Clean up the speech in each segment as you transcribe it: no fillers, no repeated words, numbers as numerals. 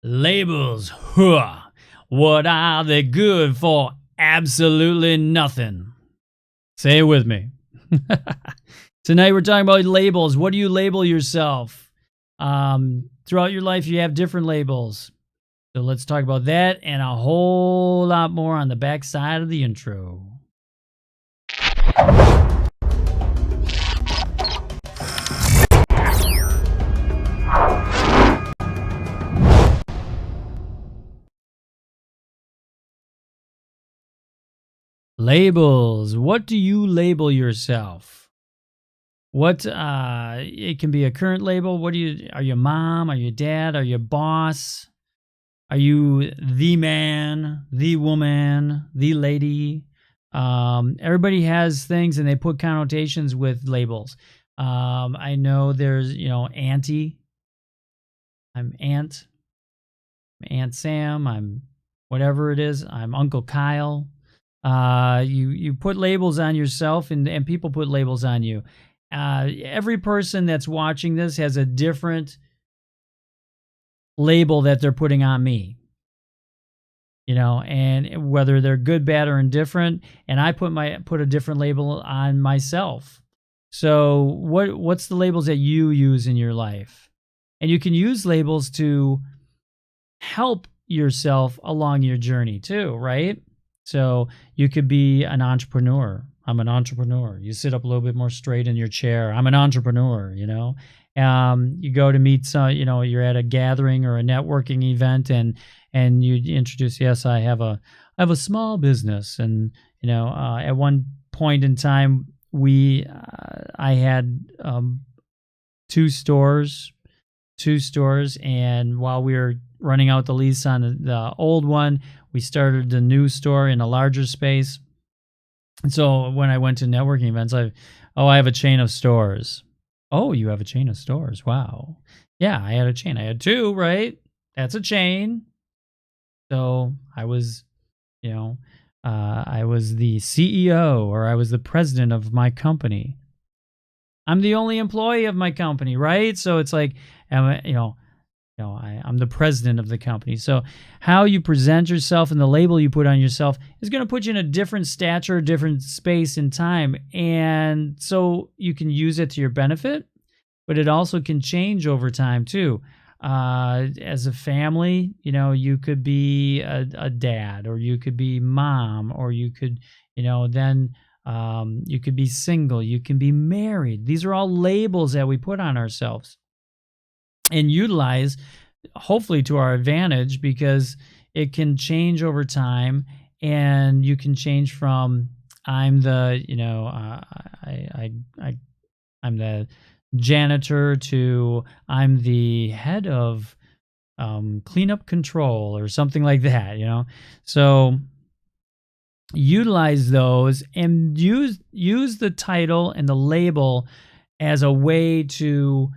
Labels, huh? What are they good for? Absolutely nothing. Say it with me. Tonight we're talking about labels. What do you label yourself? Throughout your life, you have different labels. So let's talk about that and a whole lot more on the backside of the intro. Labels. What do you label yourself? What it can be a current label. What are you mom? Are you dad? Are you boss? Are you the man, the woman, the lady? Everybody has things and they put connotations with labels. I know there's, auntie. I'm Aunt Sam. I'm whatever it is. I'm Uncle Kyle. You put labels on yourself and people put labels on you. Every person that's watching this has a different label that they're putting on me, and whether they're good, bad, or indifferent. And I put a different label on myself. So what's the labels that you use in your life? And you can use labels to help yourself along your journey too, right? So you could be an entrepreneur. I'm an entrepreneur. You sit up a little bit more straight in your chair. I'm an entrepreneur, You go to meet some, you're at a gathering or a networking event and you introduce, yes, I have a small business. And, at one point in time, I had two stores. And while we were running out the lease on the old one, we started the new store in a larger space. And so when I went to networking events, I have a chain of stores. Oh, you have a chain of stores. Wow. Yeah, I had a chain. I had two, right? That's a chain. So I was, I was the CEO or I was the president of my company. I'm the only employee of my company, right? So it's like, I'm the president of the company. So how you present yourself and the label you put on yourself is going to put you in a different stature, different space and time. And so you can use it to your benefit, but it also can change over time too. As a family, you could be a dad, or you could be mom, or you could, then you could be single, you can be married. These are all labels that we put on ourselves and utilize, hopefully to our advantage, because it can change over time. And you can change from I'm the I'm the janitor to I'm the head of cleanup control or something like that. So utilize those and use the title and the label as a way to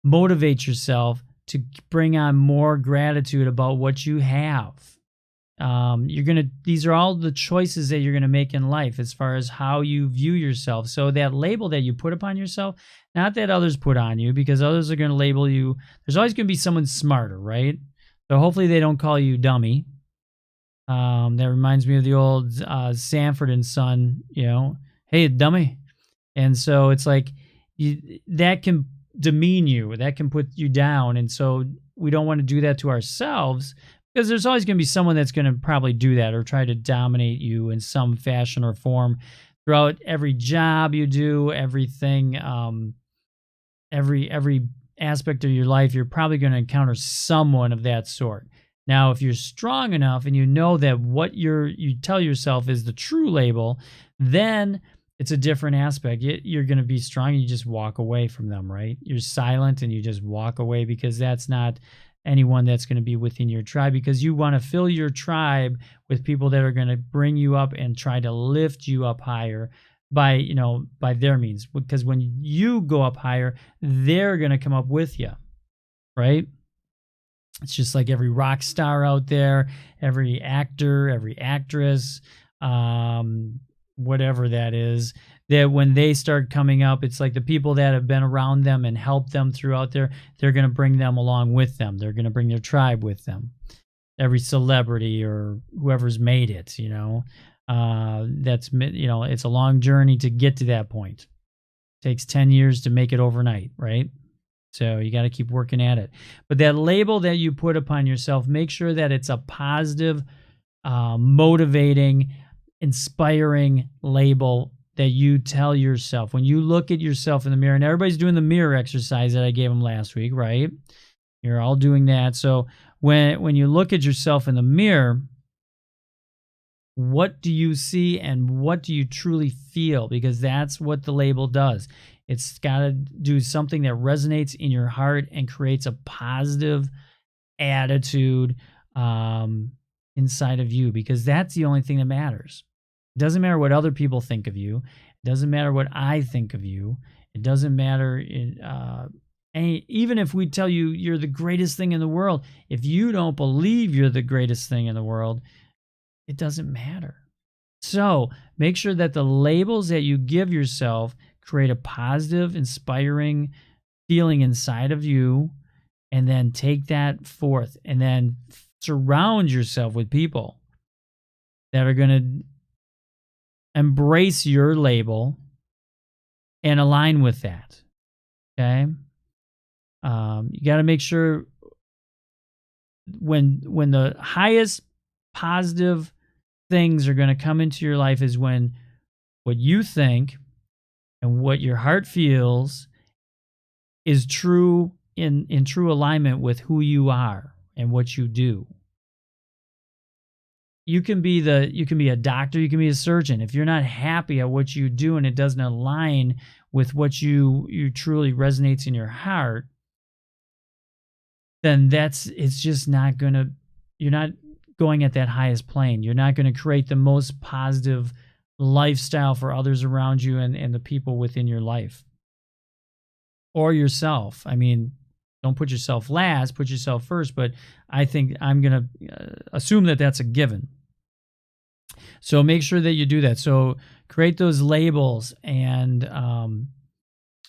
motivate yourself to bring on more gratitude about what you have. These are all the choices that you're going to make in life as far as how you view yourself. So that label that you put upon yourself, not that others put on you, because others are going to label you. There's always going to be someone smarter, right? So hopefully they don't call you dummy. That reminds me of the old Sanford and Son, hey, dummy. And so it's like that can demean you, that can put you down. And so we don't want to do that to ourselves, because there's always going to be someone that's going to probably do that or try to dominate you in some fashion or form throughout every job you do, everything, every aspect of your life. You're probably going to encounter someone of that sort. Now, if you're strong enough and you know that what you tell yourself is the true label, then it's a different aspect. You're going to be strong and you just walk away from them, right? You're silent and you just walk away, because that's not anyone that's going to be within your tribe, because you want to fill your tribe with people that are going to bring you up and try to lift you up higher by their means. Because when you go up higher, they're going to come up with you, right? It's just like every rock star out there, every actor, every actress, whatever that is, that when they start coming up, it's like the people that have been around them and helped them throughout they're going to bring them along with them. They're going to bring their tribe with them. Every celebrity or whoever's made it, it's a long journey to get to that point. It takes 10 years to make it overnight, right? So you got to keep working at it. But that label that you put upon yourself, make sure that it's a positive, motivating, inspiring label that you tell yourself. When you look at yourself in the mirror, and everybody's doing the mirror exercise that I gave them last week, right? You're all doing that. So when you look at yourself in the mirror, what do you see and what do you truly feel? Because that's what the label does. It's got to do something that resonates in your heart and creates a positive attitude inside of you, because that's the only thing that matters. It doesn't matter what other people think of you. It doesn't matter what I think of you. It doesn't matter. Even if we tell you you're the greatest thing in the world, if you don't believe you're the greatest thing in the world, it doesn't matter. So make sure that the labels that you give yourself create a positive, inspiring feeling inside of you, and then take that forth and then surround yourself with people that are going to embrace your label and align with that. Okay? You got to make sure when the highest positive things are going to come into your life is when what you think and what your heart feels is true in true alignment with who you are and what you do. You can be a doctor, you can be a surgeon. If you're not happy at what you do and it doesn't align with what you truly resonates in your heart, then it's just not gonna, you're not going at that highest plane. You're not going to create the most positive lifestyle for others around you and the people within your life or yourself. I mean, don't put yourself last, put yourself first, but I think I'm going to assume that that's a given. So make sure that you do that. So create those labels and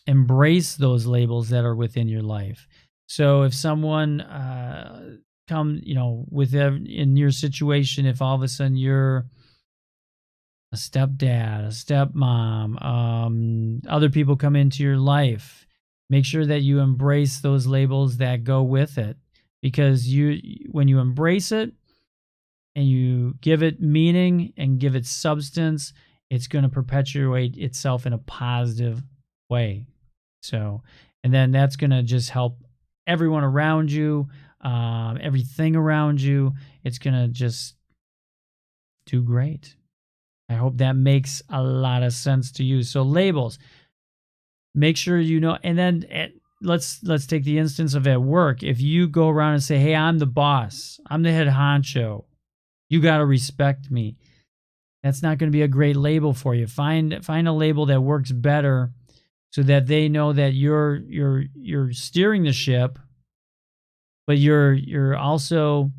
embrace those labels that are within your life. So if someone in your situation, if all of a sudden you're a stepdad, a stepmom, other people come into your life, make sure that you embrace those labels that go with it, because when you embrace it and you give it meaning and give it substance, it's going to perpetuate itself in a positive way. So, and then that's going to just help everyone around you, everything around you. It's going to just do great. I hope that makes a lot of sense to you. So labels, make sure you know. And then let's take the instance of at work. If you go around and say, hey, I'm the boss, I'm the head honcho, you got to respect me, that's not going to be a great label for you. Find a label that works better so that they know that you're steering the ship, but you're also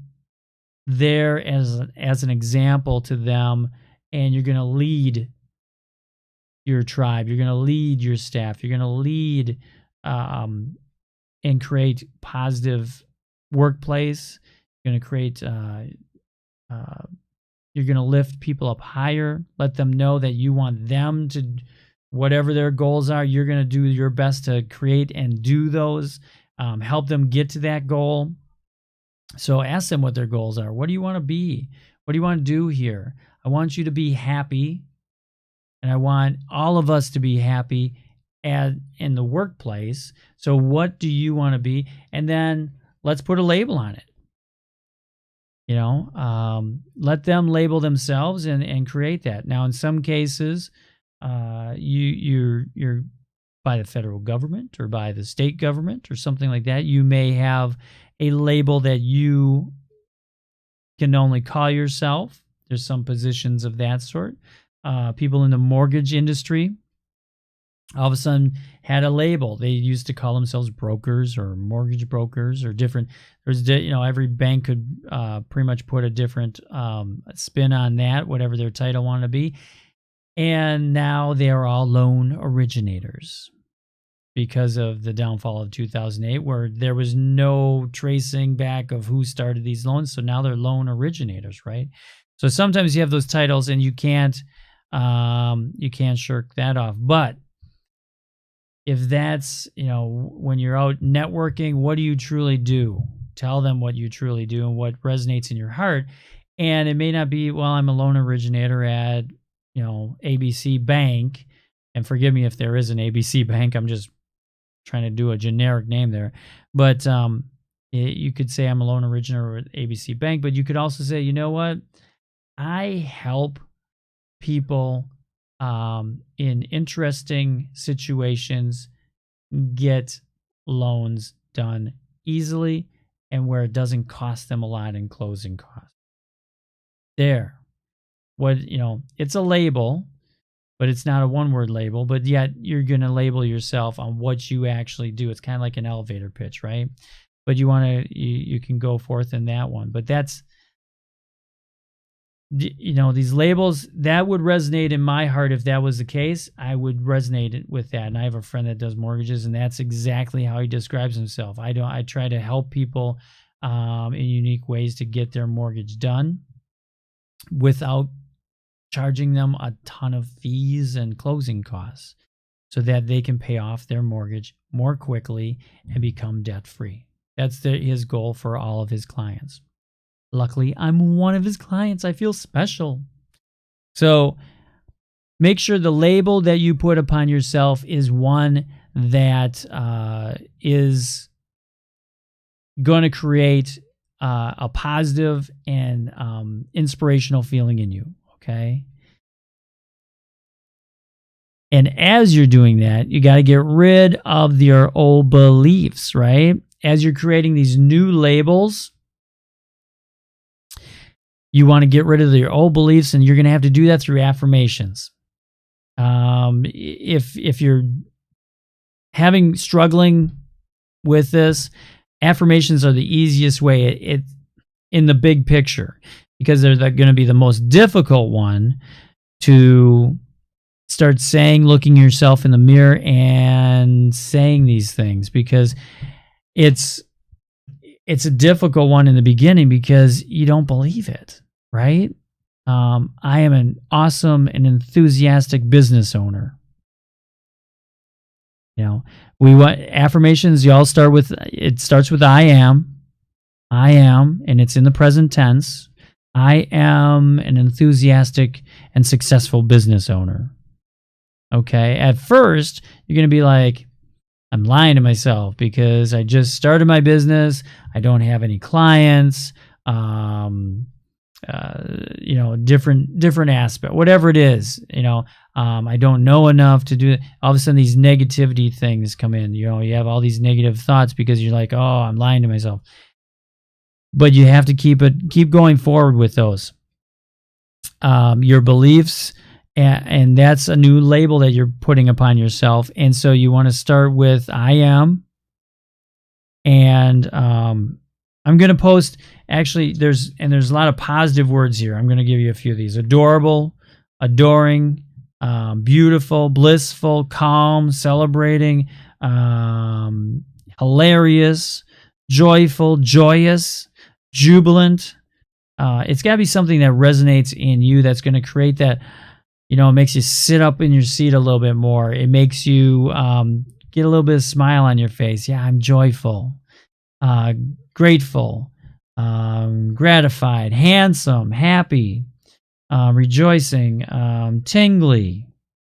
there as an example to them, and you're going to lead your tribe, you're going to lead your staff, you're going to lead and create positive workplace. You're going to create you're going to lift people up higher, let them know that you want them to, whatever their goals are, you're going to do your best to create and do those, help them get to that goal. So ask them what their goals are. What do you want to be? What do you want to do here? I want you to be happy, and I want all of us to be happy in the workplace. So what do you want to be? And then let's put a label on it. Let them label themselves and create that. Now, in some cases, you're by the federal government or by the state government or something like that. You may have a label that you can only call yourself. There's some positions of that sort. People in the mortgage industry all of a sudden had a label. They used to call themselves brokers or mortgage brokers or different. Every bank could pretty much put a different spin on that, whatever their title wanted to be. And now they're all loan originators because of the downfall of 2008, where there was no tracing back of who started these loans. So now they're loan originators, right? So sometimes you have those titles and you can't shirk that off. But if that's, when you're out networking, what do you truly do? Tell them what you truly do and what resonates in your heart. And it may not be, well, I'm a loan originator at, ABC Bank. And forgive me if there is an ABC Bank. I'm just trying to do a generic name there. But you could say I'm a loan originator at ABC Bank. But you could also say, you know what? I help people in interesting situations get loans done easily and where it doesn't cost them a lot in closing costs. There. It's a label, but it's not a one-word label, but yet you're going to label yourself on what you actually do. It's kind of like an elevator pitch, right? But you can go forth in that one. But that's, these labels, that would resonate in my heart. If that was the case, I would resonate with that. And I have a friend that does mortgages, and that's exactly how he describes himself. I try to help people in unique ways to get their mortgage done without charging them a ton of fees and closing costs so that they can pay off their mortgage more quickly and become debt-free. That's his goal for all of his clients. Luckily, I'm one of his clients. I feel special. So make sure the label that you put upon yourself is one that is going to create a positive and inspirational feeling in you, okay? And as you're doing that, you got to get rid of your old beliefs, right? As you're creating these new labels, you want to get rid of your old beliefs, and you're going to have to do that through affirmations. If you're struggling with this, affirmations are the easiest way in the big picture, because they're going to be the most difficult one to start saying, looking yourself in the mirror and saying these things, because it's a difficult one in the beginning because you don't believe it, right? I am an awesome and enthusiastic business owner. We want affirmations. Y'all it starts with I am, and it's in the present tense. I am an enthusiastic and successful business owner. Okay. At first, you're going to be like, I'm lying to myself because I just started my business. I don't have any clients. Different aspect, whatever it is. I don't know enough to do it. All of a sudden, these negativity things come in. You have all these negative thoughts because you're like, oh, I'm lying to myself. But you have to keep going forward with those. Your beliefs. And that's a new label that you're putting upon yourself. And so you want to start with I am. And I'm going to post, actually, there's a lot of positive words here. I'm going to give you a few of these. Adorable, adoring, beautiful, blissful, calm, celebrating, hilarious, joyful, joyous, jubilant. It's got to be something that resonates in you, that's going to create that. It makes you sit up in your seat a little bit more. It makes you get a little bit of smile on your face. Yeah, I'm joyful, grateful, gratified, handsome, happy, rejoicing, tingly,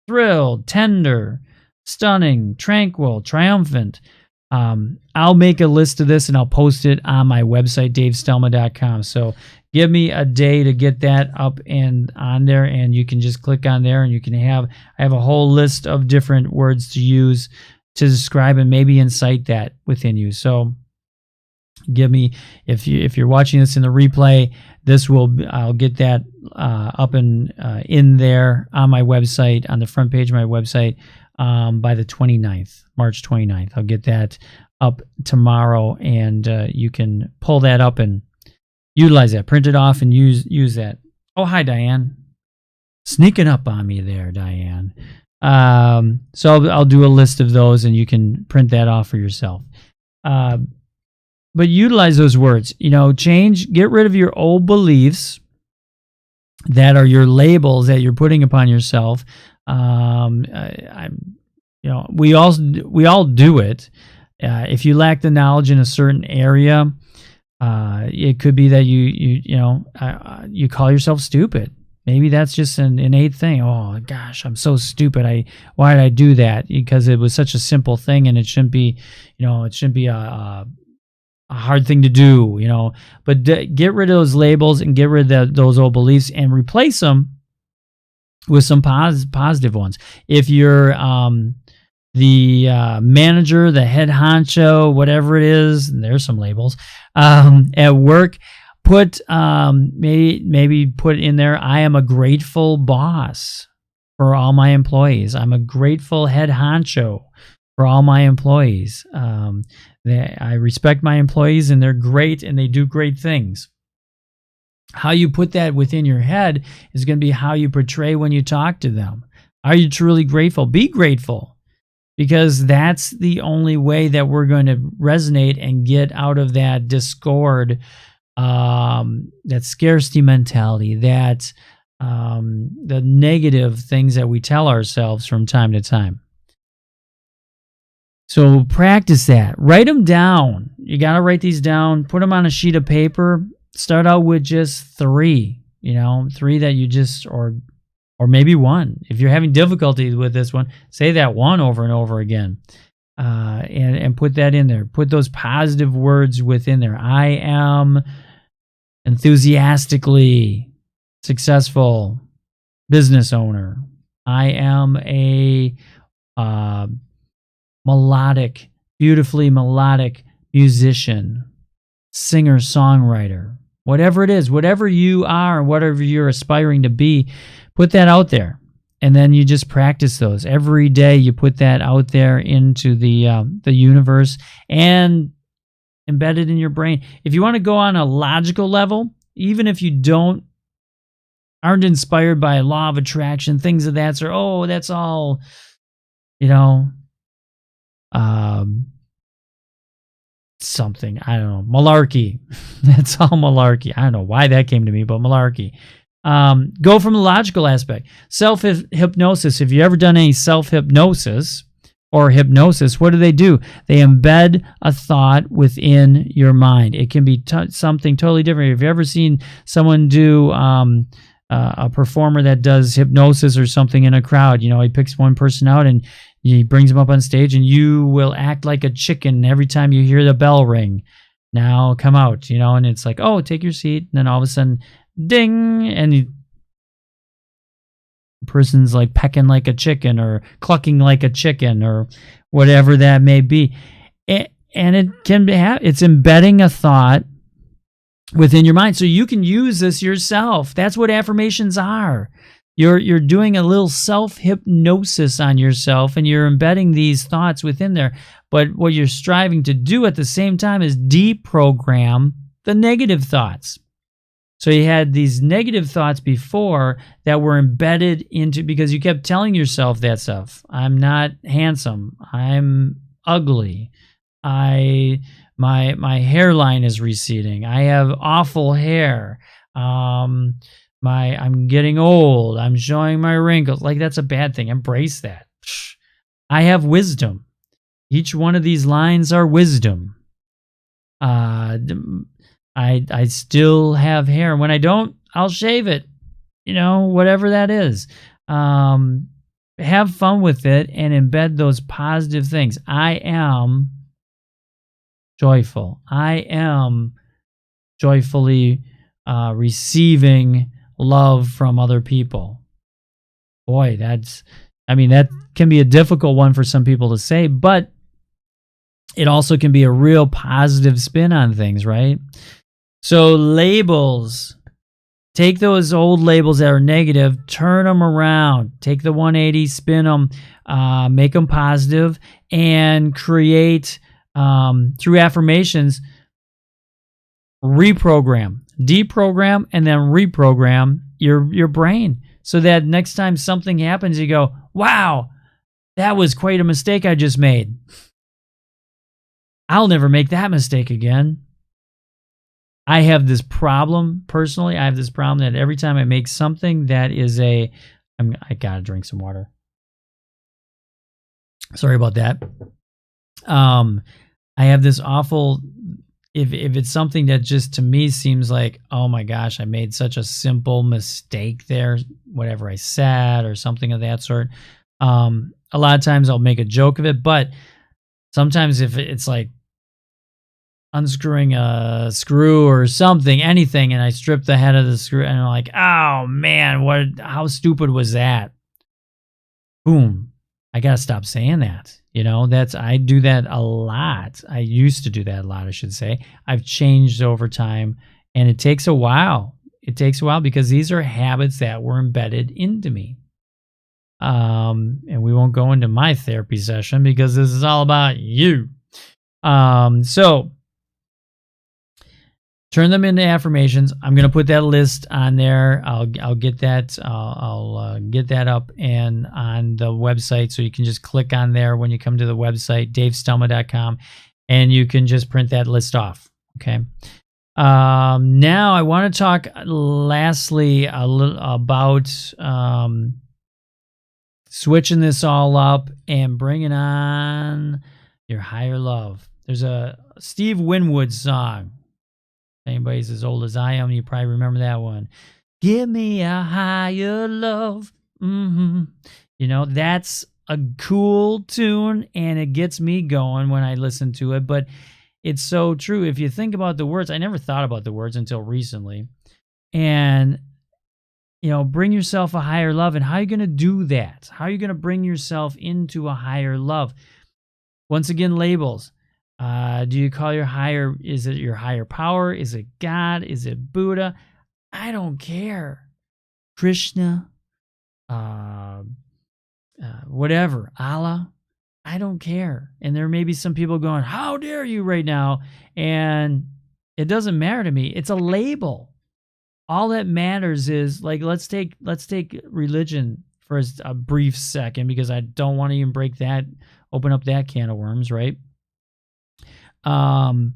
thrilled, tender, stunning, tranquil, triumphant. I'll make a list of this and I'll post it on my website, davestelma.com. So give me a day to get that up and on there, and you can just click on there, and you can I have a whole list of different words to use to describe and maybe incite that within you. So give me, if you're watching this in the replay, I'll get that up and in there on my website, on the front page of my website, by the 29th, March 29th. I'll get that up tomorrow, and you can pull that up and utilize that, print it off and use that. Oh, hi, Diane. Sneaking up on me there, Diane. So I'll do a list of those, and you can print that off for yourself. But utilize those words. Get rid of your old beliefs that are your labels that you're putting upon yourself. We all do it. If you lack the knowledge in a certain area, it could be that you call yourself stupid. Maybe that's just an innate thing. Oh gosh, I'm so stupid. Why did I do that? Because it was such a simple thing, and it shouldn't be a hard thing to do. But get rid of those labels and get rid of those old beliefs and replace them with some positive ones. If you're the manager, the head honcho, whatever it is, there's some labels at work. Put maybe put in there, I am a grateful boss for all my employees. I'm a grateful head honcho for all my employees. I respect my employees, and they're great, and they do great things. How you put that within your head is going to be how you portray when you talk to them. Are you truly grateful? Be grateful, because that's the only way that we're going to resonate and get out of that discord, that scarcity mentality, that the negative things that we tell ourselves from time to time. So practice that. Write them down. You got to write these down. Put them on a sheet of paper. Start out with just 3. 3 that you just, or maybe 1. If you're having difficulty with this one, say that 1 over and over again, and put that in there. Put those positive words within there. I am enthusiastically successful business owner. I am a beautifully melodic musician, singer, songwriter. Whatever it is, whatever you are, whatever you're aspiring to be, put that out there. And then you just practice those. Every day you put that out there into the universe and embed it in your brain. If you want to go on a logical level, even if you aren't inspired by law of attraction, things of that sort, that's all, something, I don't know, malarkey. That's all malarkey. I don't know why that came to me, but malarkey. Go from the logical aspect. Self-hypnosis. If you've ever done any self-hypnosis or hypnosis, what do? They embed a thought within your mind. It can be something totally different. If you've ever seen someone do a performer that does hypnosis or something in a crowd, he picks one person out and he brings them up on stage, and you will act like a chicken every time you hear the bell ring. Now come out, and it's like, oh, take your seat. And then all of a sudden, ding, and the person's like pecking like a chicken or clucking like a chicken or whatever that may be. And it can be, it's embedding a thought within your mind. So you can use this yourself. That's what affirmations are. You're doing a little self-hypnosis on yourself, and you're embedding these thoughts within there. But what you're striving to do at the same time is deprogram the negative thoughts. So you had these negative thoughts before that were embedded into, because you kept telling yourself that stuff. I'm not handsome. I'm ugly. My hairline is receding. I have awful hair. I'm getting old. I'm showing my wrinkles. Like, that's a bad thing. Embrace that. I have wisdom. Each one of these lines are wisdom. I still have hair. When I don't, I'll shave it. Whatever that is. Have fun with it and embed those positive things. I am joyful. I am joyfully receiving love from other people. Boy, that can be a difficult one for some people to say, but it also can be a real positive spin on things, right? So labels, take those old labels that are negative, turn them around, take the 180, spin them, make them positive, and create, through affirmations, deprogram, and then reprogram your brain so that next time something happens, you go, wow, that was quite a mistake I just made. I'll never make that mistake again. I have this problem, personally, I have this problem that every time I make something that is I gotta drink some water. Sorry about that. I have this awful, if it's something that just to me seems like, oh my gosh, I made such a simple mistake there, whatever I said or something of that sort. A lot of times I'll make a joke of it, but sometimes if it's like unscrewing a screw or something, anything, and I strip the head of the screw and I'm like, oh man, how stupid was that? Boom. I got to stop saying that. I do that a lot. I used to do that a lot, I should say. I've changed over time, and it takes a while. It takes a while because these are habits that were embedded into me. And we won't go into my therapy session because this is all about you. So turn them into affirmations. I'm going to put that list on there. I'll get that. I'll get that up and on the website, so you can just click on there when you come to the website, davestelma.com, and you can just print that list off. Okay. Now I want to talk lastly a little about switching this all up and bringing on your higher love. There's a Steve Winwood song. Anybody's as old as I am, you probably remember that one. Give me a higher love. That's a cool tune, and it gets me going when I listen to it. But it's so true. If you think about the words, I never thought about the words until recently. And, bring yourself a higher love. And how are you going to do that? How are you going to bring yourself into a higher love? Once again, labels. Do you call is it your higher power? Is it God? Is it Buddha? I don't care. Krishna, whatever, Allah, I don't care. And there may be some people going, how dare you right now? And it doesn't matter to me. It's a label. All that matters is, like, let's take religion for a brief second, because I don't want to even open up that can of worms, right? In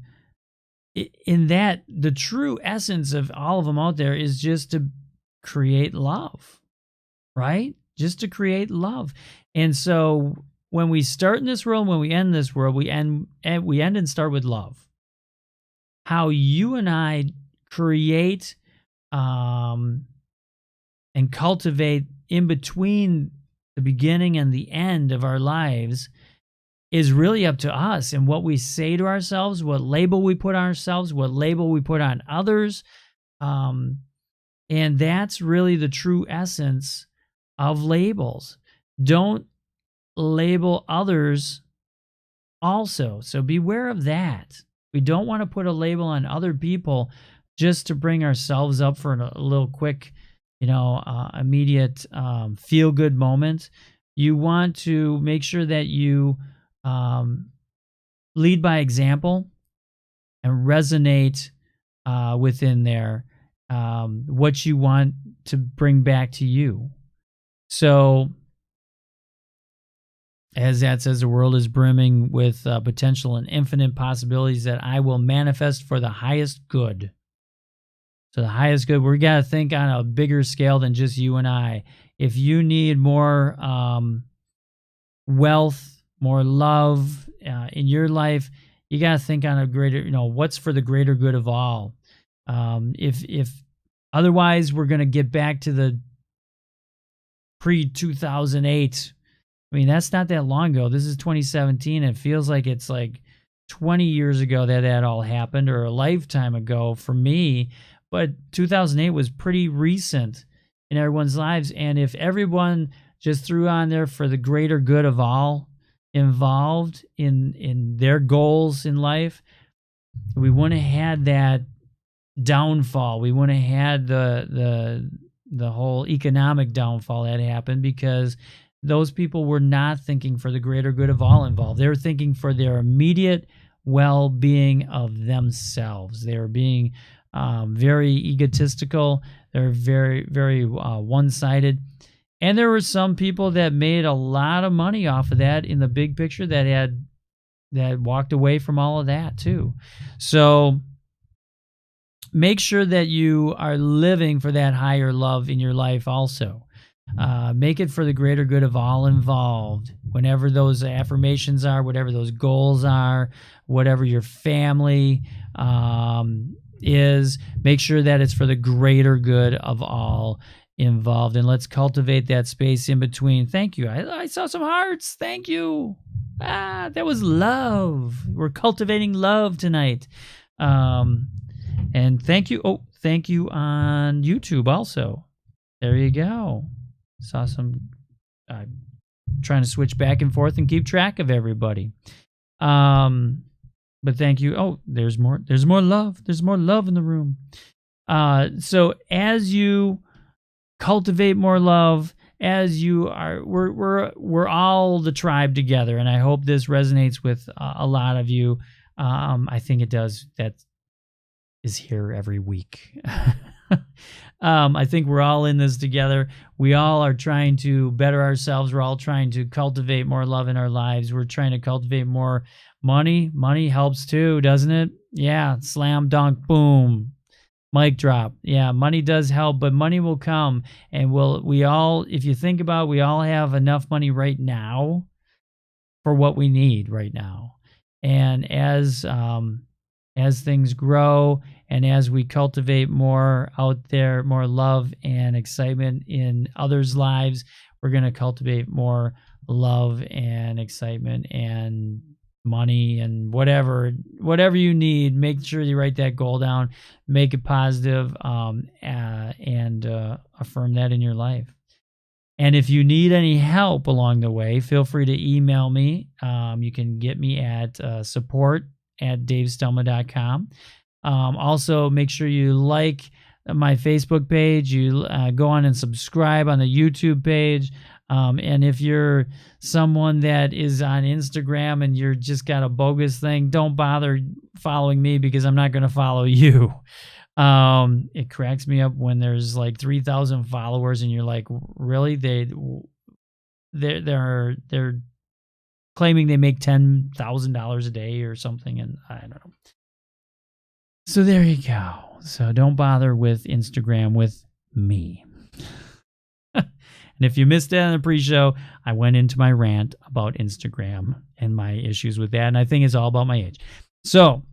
that, the true essence of all of them out there is just to create love, right? Just to create love. And so when we start in this world, when we end this world, we end and start with love. How you and I create and cultivate in between the beginning and the end of our lives is really up to us, and what we say to ourselves, what label we put on ourselves, what label we put on others. And that's really the true essence of labels. Don't label others also. So beware of that. We don't want to put a label on other people just to bring ourselves up for a little quick, immediate feel-good moment. You want to make sure that you lead by example and resonate within there what you want to bring back to you. So, as that says, the world is brimming with potential and infinite possibilities that I will manifest for the highest good. So the highest good, we got to think on a bigger scale than just you and I. If you need more wealth, more love in your life, you got to think on a greater, what's for the greater good of all. If otherwise, we're going to get back to the pre-2008. I mean, that's not that long ago. This is 2017. It feels like it's like 20 years ago that all happened, or a lifetime ago for me. But 2008 was pretty recent in everyone's lives. And if everyone just threw on there for the greater good of all involved in their goals in life, we wouldn't have had that downfall. We wouldn't have had the whole economic downfall that happened, because those people were not thinking for the greater good of all involved. They were thinking for their immediate well-being of themselves. They were being very egotistical. They're very, very one-sided. And there were some people that made a lot of money off of that in the big picture that walked away from all of that too. So make sure that you are living for that higher love in your life also. Make it for the greater good of all involved. Whenever those affirmations are, whatever those goals are, whatever your family is, make sure that it's for the greater good of all involved. And let's cultivate that space in between. Thank you. I saw some hearts. Thank you. That was love. We're cultivating love tonight. And thank you. Oh, thank you on YouTube also. There you go. Saw some. Trying to switch back and forth and keep track of everybody. But thank you. Oh, there's more. There's more love. There's more love in the room. So as you cultivate more love, as you are, we're all the tribe together, and I hope this resonates with a lot of you. I think it does. That is here every week. I think we're all in this together. We all are trying to better ourselves. We're all trying to cultivate more love in our lives. We're trying to cultivate more money. Money helps too, doesn't it? Yeah, slam dunk, boom, mic drop. Yeah, money does help, but money will come, and we all, if you think about it, we all have enough money right now for what we need right now. And as things grow, and as we cultivate more out there, more love and excitement in others' lives, we're going to cultivate more love and excitement and money and whatever you need. Make sure you write that goal down, make it positive, and affirm that in your life. And if you need any help along the way, feel free to email me. You can get me at support@davestelma.com. Also, make sure you like my Facebook page. You go on and subscribe on the YouTube page. And if you're someone that is on Instagram and you're just got a bogus thing, don't bother following me because I'm not going to follow you. It cracks me up when there's like 3,000 followers and you're like, really? They're claiming they make $10,000 a day or something, and I don't know. So there you go. So don't bother with Instagram with me. And if you missed that in the pre-show, I went into my rant about Instagram and my issues with that, and I think it's all about my age. So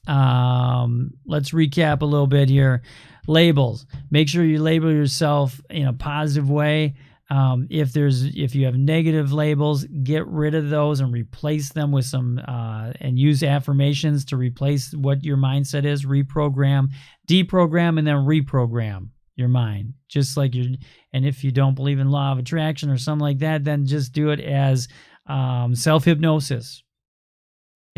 let's recap a little bit here. Labels. Make sure you label yourself in a positive way. If you have negative labels, get rid of those and replace them with some and use affirmations to replace what your mindset is. Reprogram, deprogram, and then reprogram your mind. Just like and if you don't believe in law of attraction or something like that, then just do it as self-hypnosis,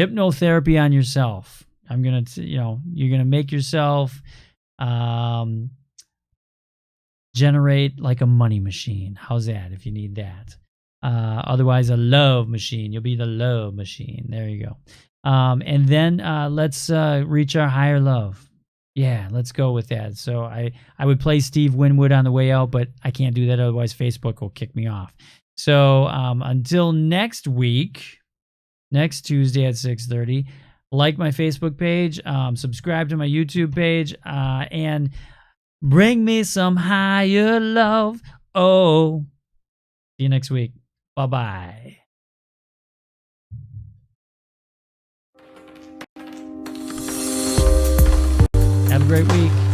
hypnotherapy on yourself. You're gonna make yourself generate like a money machine. How's that if you need that? Otherwise, a love machine. You'll be the love machine. There you go. And then let's reach our higher love. Yeah, let's go with that. So I would play Steve Winwood on the way out, but I can't do that. Otherwise, Facebook will kick me off. So until next week, next Tuesday at 6:30, like my Facebook page, subscribe to my YouTube page, and bring me some higher love. Oh, see you next week. Bye-bye. Have a great week.